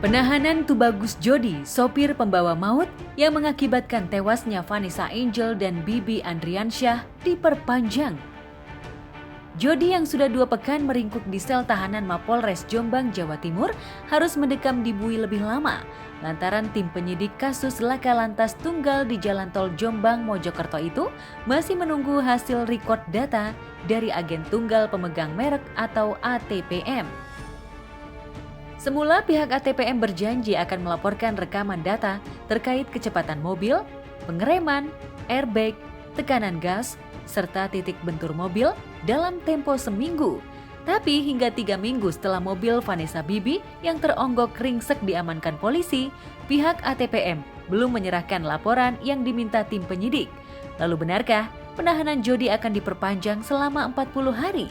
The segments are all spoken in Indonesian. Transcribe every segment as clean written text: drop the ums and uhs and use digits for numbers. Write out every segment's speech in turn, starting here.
Penahanan Tubagus Jody, sopir pembawa maut yang mengakibatkan tewasnya Vanessa Angel dan Bibi Andriansyah diperpanjang. Jody yang sudah 2 pekan meringkuk di sel tahanan Mapolres Jombang, Jawa Timur harus mendekam di bui lebih lama lantaran tim penyidik kasus laka lantas tunggal di Jalan Tol Jombang Mojokerto itu masih menunggu hasil rekod data dari agen tunggal pemegang merek atau ATPM. Semula pihak ATPM berjanji akan melaporkan rekaman data terkait kecepatan mobil, pengereman, airbag, tekanan gas, serta titik bentur mobil dalam tempo seminggu. Tapi hingga 3 minggu setelah mobil Vanessa Bibi yang teronggok ringsek diamankan polisi, pihak ATPM belum menyerahkan laporan yang diminta tim penyidik. Lalu benarkah penahanan Jody akan diperpanjang selama 40 hari?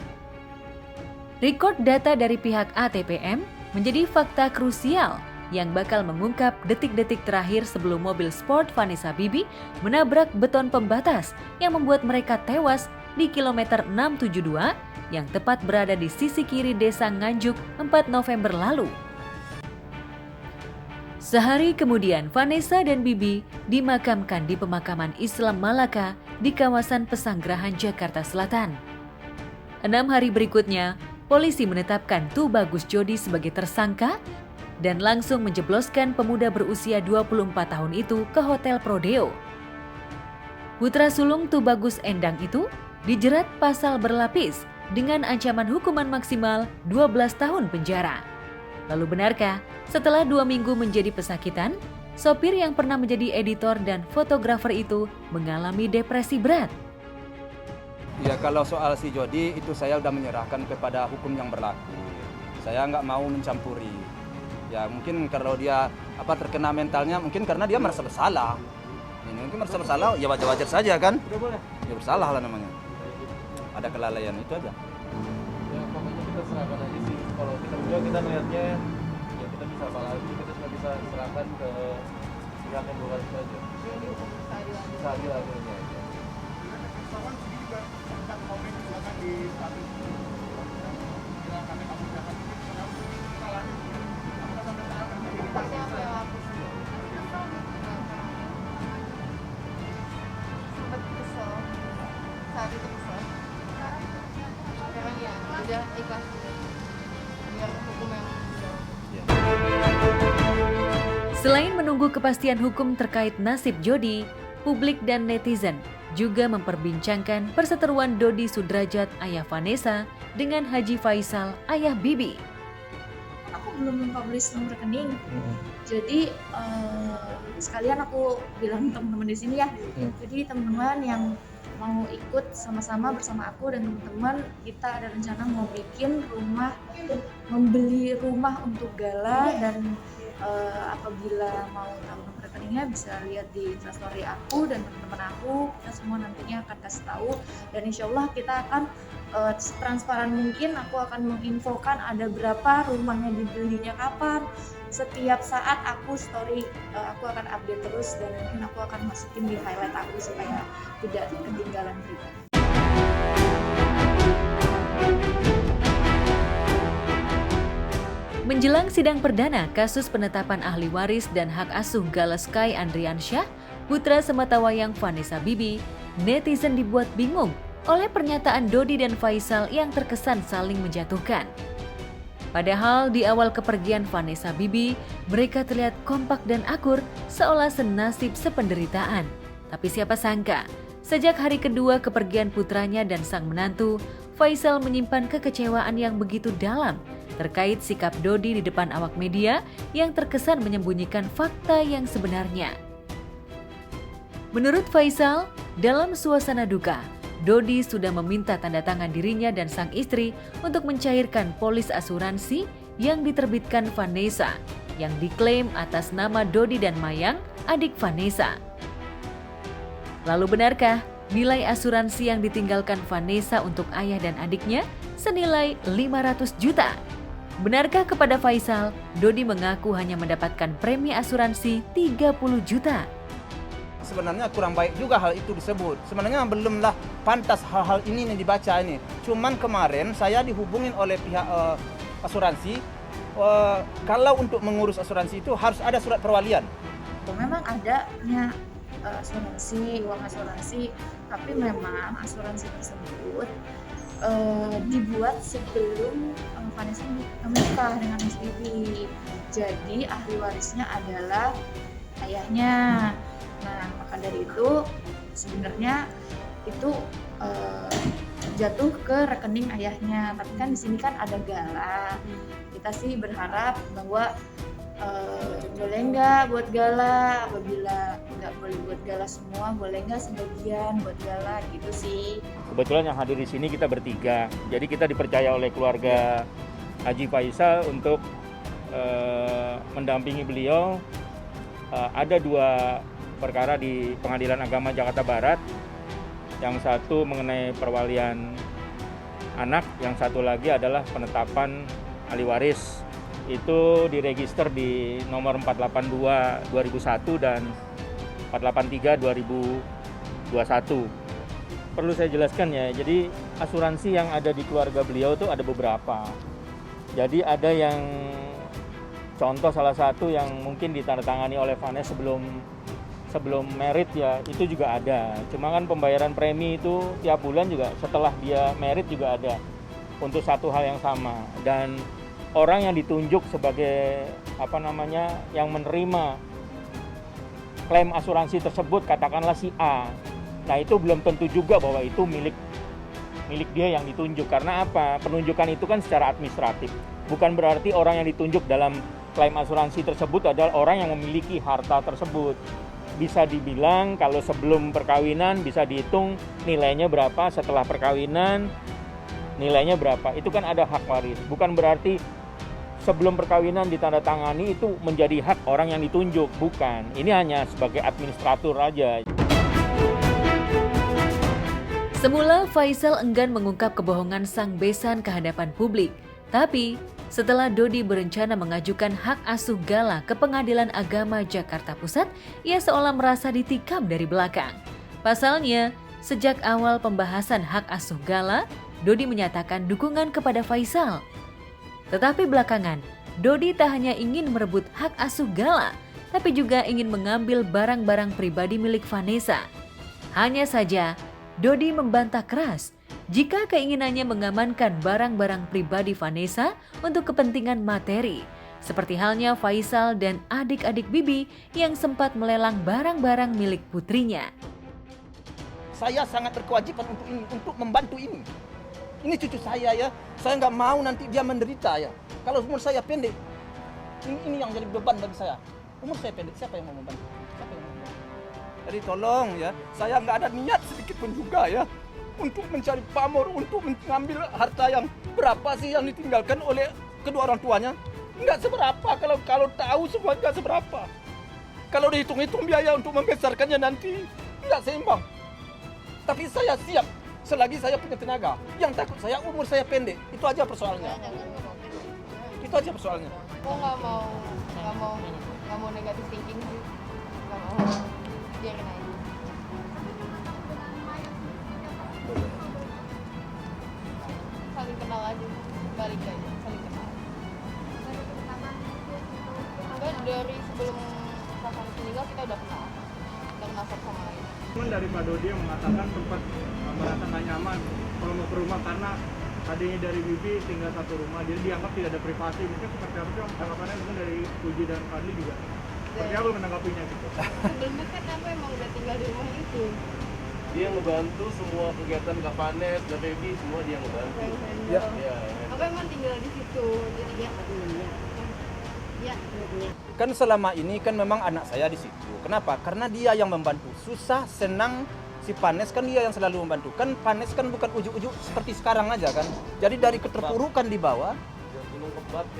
Rekod data dari pihak ATPM menjadi fakta krusial yang bakal mengungkap detik-detik terakhir sebelum mobil sport Vanessa Bibi menabrak beton pembatas yang membuat mereka tewas di kilometer 672 yang tepat berada di sisi kiri desa Nganjuk 4 November lalu. Sehari kemudian Vanessa dan Bibi dimakamkan di pemakaman Islam Malaka di kawasan Pesanggerahan, Jakarta Selatan. 6 hari berikutnya, polisi menetapkan Tubagus Jody sebagai tersangka dan langsung menjebloskan pemuda berusia 24 tahun itu ke Hotel Prodeo. Putra sulung Tubagus Endang itu dijerat pasal berlapis dengan ancaman hukuman maksimal 12 tahun penjara. Lalu benarkah setelah 2 minggu menjadi pesakitan, sopir yang pernah menjadi editor dan fotografer itu mengalami depresi berat? Ya, kalau soal si Jody itu saya udah menyerahkan kepada hukum yang berlaku. Saya nggak mau mencampuri. Ya mungkin kalau dia terkena mentalnya mungkin karena dia merasa bersalah. Ini mungkin merasa bersalah, ya wajar-wajar saja kan? Ya bersalah lah namanya. Ada kelalaian itu aja. Ya pokoknya kita serahkan aja sih. Kalau kita berdua kita melihatnya ya kita bisa apa lagi, kita cuma bisa serahkan ke pihak yang berwajib saja. Bisa adil akhirnya aja. Udah ikhlas biar hukum yang Selain menunggu kepastian hukum terkait nasib Jody, publik dan netizen juga memperbincangkan perseteruan Dodi Sudrajat ayah Vanessa dengan Haji Faisal ayah Bibi. Aku belum mempublish nomor rekening, jadi sekalian aku bilang teman-teman di sini ya. Jadi teman-teman yang mau ikut sama-sama bersama aku dan teman-teman, kita ada rencana mau bikin rumah, membeli rumah untuk gala dan apabila mau tahu nomor rekeningnya bisa lihat di instastory aku dan teman-teman aku. Kita semua nantinya akan kasih tahu dan insya Allah kita akan transparan mungkin. Aku akan menginfokan ada berapa, rumahnya dibelinya kapan. Setiap saat aku story, aku akan update terus dan mungkin aku akan masukin di highlight aku supaya tidak ketinggalan berita. Menjelang sidang perdana kasus penetapan ahli waris dan hak asuh Galeskai Andriansyah, putra sematawayang Vanessa Bibi, netizen dibuat bingung oleh pernyataan Dodi dan Faisal yang terkesan saling menjatuhkan. Padahal di awal kepergian Vanessa Bibi, mereka terlihat kompak dan akur seolah senasib sependeritaan. Tapi siapa sangka, sejak hari kedua kepergian putranya dan sang menantu, Faisal menyimpan kekecewaan yang begitu dalam terkait sikap Dodi di depan awak media yang terkesan menyembunyikan fakta yang sebenarnya. Menurut Faisal, dalam suasana duka, Dodi sudah meminta tanda tangan dirinya dan sang istri untuk mencairkan polis asuransi yang diterbitkan Vanessa, yang diklaim atas nama Dodi dan Mayang, adik Vanessa. Lalu benarkah nilai asuransi yang ditinggalkan Vanessa untuk ayah dan adiknya senilai 500 juta? Benarkah kepada Faisal, Dodi mengaku hanya mendapatkan premi asuransi 30 juta? Sebenarnya kurang baik juga hal itu disebut. Sebenarnya belumlah pantas hal-hal ini yang dibaca ini. Cuman kemarin saya dihubungin oleh pihak asuransi kalau untuk mengurus asuransi itu harus ada surat perwalian. Memang adanya asuransi, uang asuransi, tapi memang asuransi tersebut dibuat sebelum Vanessa menikah dengan Mas Bibi. Jadi ahli warisnya adalah ayahnya. Nah, maka dari itu sebenarnya itu jatuh ke rekening ayahnya. Tapi kan di sini kan ada Gala. Kita sih berharap bahwa boleh nggak buat Gala, apabila nggak boleh buat Gala semua, boleh nggak sebagian buat Gala gitu sih. Kebetulan yang hadir di sini kita bertiga, jadi kita dipercaya oleh keluarga Haji Faisal untuk mendampingi beliau. Ada 2 perkara di Pengadilan Agama Jakarta Barat, yang satu mengenai perwalian anak, yang satu lagi adalah penetapan ahli waris. Itu diregister di nomor 482 2001 dan 483 2021. Perlu saya jelaskan ya, jadi asuransi yang ada di keluarga beliau itu ada beberapa. Jadi ada yang contoh salah satu yang mungkin ditandatangani oleh Vanessa sebelum merit ya, itu juga ada. Cuma kan pembayaran premi itu tiap bulan juga setelah dia merit juga ada untuk satu hal yang sama. Dan orang yang ditunjuk sebagai yang menerima klaim asuransi tersebut, katakanlah si A. Nah, itu belum tentu juga bahwa itu milik dia yang ditunjuk. Karena apa? Penunjukan itu kan secara administratif. Bukan berarti orang yang ditunjuk dalam klaim asuransi tersebut adalah orang yang memiliki harta tersebut. Bisa dibilang kalau sebelum perkawinan bisa dihitung nilainya berapa, setelah perkawinan nilainya berapa. Itu kan ada hak waris. Bukan berarti sebelum perkawinan ditandatangani itu menjadi hak orang yang ditunjuk. Bukan. Ini hanya sebagai administratur aja. Semula Faisal enggan mengungkap kebohongan sang besan ke hadapan publik. Tapi setelah Dodi berencana mengajukan hak asuh Gala ke Pengadilan Agama Jakarta Pusat, ia seolah merasa ditikam dari belakang. Pasalnya, sejak awal pembahasan hak asuh Gala, Dodi menyatakan dukungan kepada Faisal. Tetapi belakangan, Dodi tak hanya ingin merebut hak asuh Gala, tapi juga ingin mengambil barang-barang pribadi milik Vanessa. Hanya saja, Dodi membantah keras jika keinginannya mengamankan barang-barang pribadi Vanessa untuk kepentingan materi, seperti halnya Faisal dan adik-adik Bibi yang sempat melelang barang-barang milik putrinya. Saya sangat berkewajiban untuk membantu ini. Ini cucu saya ya, saya nggak mau nanti dia menderita ya. Kalau umur saya pendek, ini yang jadi beban bagi saya. Umur saya pendek, siapa yang mau membantu? Jadi tolong ya, saya nggak ada niat sedikit pun juga ya untuk mencari pamor, untuk mengambil harta yang berapa sih yang ditinggalkan oleh kedua orang tuanya. Nggak seberapa, kalau tahu semua nggak seberapa. Kalau dihitung-hitung biaya untuk membesarkannya nanti nggak seimbang. Tapi saya siap selagi saya punya tenaga. Yang takut saya umur saya pendek, itu aja persoalannya. Itu aja persoalannya. Aku nggak mau negatif thinking sih, nggak mau. Biarin aja. Saling kenal aja, balik aja, saling kenal. Enggak, dari sebelum Kakak meninggal kita udah kenal satu sama lain. Cuman dari Pak Dodi yang mengatakan sempat merasa nggak nyaman kalau mau ke rumah karena adanya dari Bibi tinggal satu rumah, jadi dianggap tidak ada privasi. Mungkin seperti apa sih tanggapannya mungkin dari Puji dan Fadli juga? Seperti apa menanggapinya gitu? Sebelumnya kan aku emang udah tinggal di rumah itu. Dia ngebantu semua kegiatan Kak Vanes, Kak Baby, semua dia ngebantu. Ya. Ya. Aku emang tinggal di situ, jadi dia temennya. Ya, temennya. Kan selama ini kan memang anak saya di situ. Kenapa? Karena dia yang membantu. Susah, senang, si Vanes kan dia yang selalu membantu. Kan Vanes kan bukan ujuk-ujuk seperti sekarang aja kan. Jadi dari keterpurukan di bawah,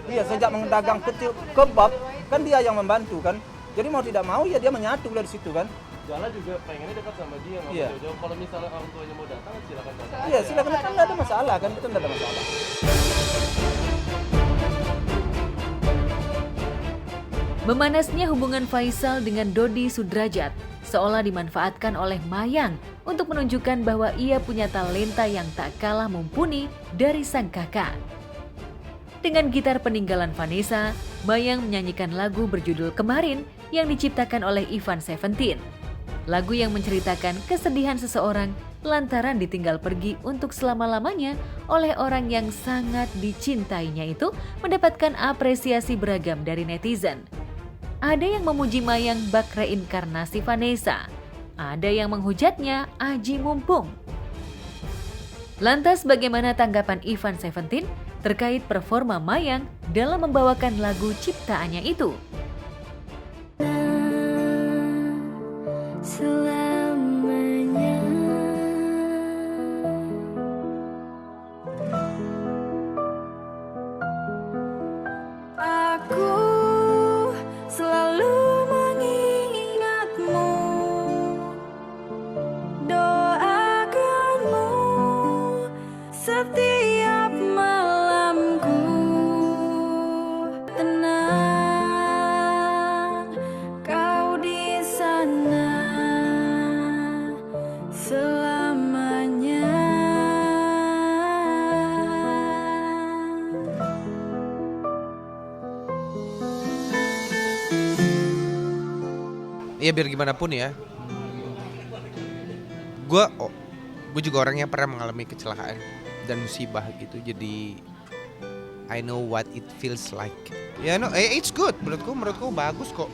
iya sejak mendagang kecil kebab, kan dia yang membantu kan. Jadi mau tidak mau ya dia menyatu dari situ kan. Jala juga pengennya dekat sama dia, nggak Iya. mau jauh-jauh. Kalau misalnya orang tuanya mau datang, silakan datang. Iya silakan, kan nggak ada masalah kan, itu nggak ada masalah. Memanasnya hubungan Faisal dengan Dodi Sudrajat seolah dimanfaatkan oleh Mayang untuk menunjukkan bahwa ia punya talenta yang tak kalah mumpuni dari sang kakak. Dengan gitar peninggalan Vanessa, Mayang menyanyikan lagu berjudul Kemarin yang diciptakan oleh Ivan Seventeen. Lagu yang menceritakan kesedihan seseorang lantaran ditinggal pergi untuk selama-lamanya oleh orang yang sangat dicintainya itu mendapatkan apresiasi beragam dari netizen. Ada yang memuji Mayang bak reinkarnasi Vanessa, ada yang menghujatnya aji mumpung. Lantas bagaimana tanggapan Ivan Seventeen terkait performa Mayang dalam membawakan lagu ciptaannya itu? Selamanya aku selalu mengingatmu, doakanmu setiap malamku. Tenang kau di sana selamanya. Ya biar gimana pun ya, gue juga orang yang pernah mengalami kecelakaan dan musibah gitu, jadi I know what it feels like. Ya no, it's good, menurutku bagus kok.